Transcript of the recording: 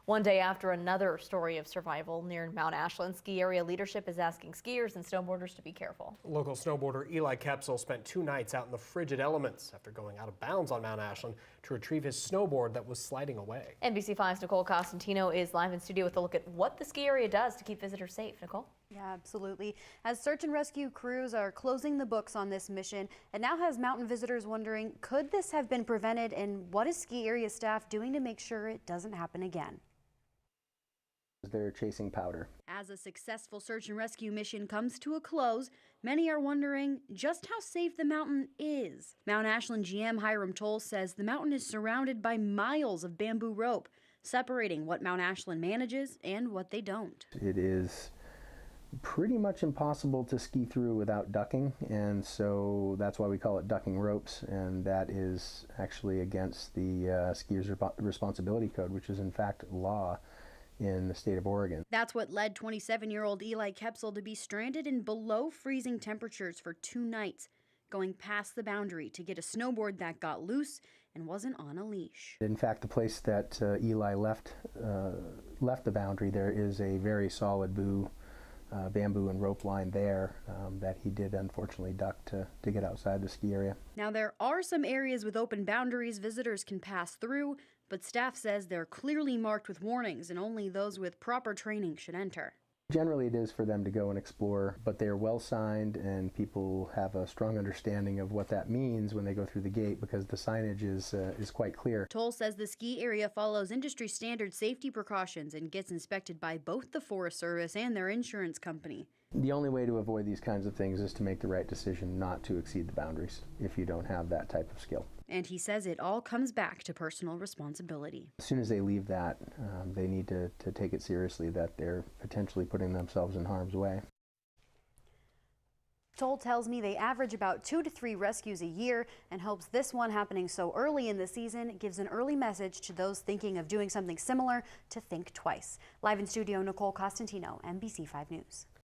One day after another story of survival near Mount Ashland, ski area leadership is asking skiers and snowboarders to be careful. Local snowboarder Eli Kepsel spent 2 nights out in the frigid elements after going out of bounds on Mount Ashland to retrieve his snowboard that was sliding away. NBC5's Nicole Costantino is live in studio with a look at what the ski area does to keep visitors safe. Nicole? Yeah, absolutely. As search and rescue crews are closing the books on this mission, it now has mountain visitors wondering, could this have been prevented, and what is ski area staff doing to make sure it doesn't happen again? They're chasing powder. As a successful search and rescue mission comes to a close, many are wondering just how safe the mountain is. Mount Ashland GM Hiram Toll says the mountain is surrounded by miles of bamboo rope, separating what Mount Ashland manages and what they don't. It is pretty much impossible to ski through without ducking, and so that's why we call it ducking ropes, and that is actually against the skier's responsibility code, which is in fact law in the state of Oregon. That's what led 27-year-old Eli Kepsel to be stranded in below freezing temperatures for 2 nights, going past the boundary to get a snowboard that got loose and wasn't on a leash. In fact, the place that Eli left the boundary, there is a very solid bamboo and rope line there that he did unfortunately duck to get outside the ski area. Now, there are some areas with open boundaries visitors can pass through, but staff says they're clearly marked with warnings and only those with proper training should enter. Generally, it is for them to go and explore, but they're well signed and people have a strong understanding of what that means when they go through the gate because the signage is quite clear. Toll says the ski area follows industry standard safety precautions and gets inspected by both the Forest Service and their insurance company. The only way to avoid these kinds of things is to make the right decision not to exceed the boundaries if you don't have that type of skill. And he says it all comes back to personal responsibility. As soon as they leave that, they need to take it seriously that they're potentially putting themselves in harm's way. Toll tells me they average about 2 to 3 rescues a year and hopes this one happening so early in the season gives an early message to those thinking of doing something similar to think twice. Live in studio, Nicole Costantino, NBC5 News.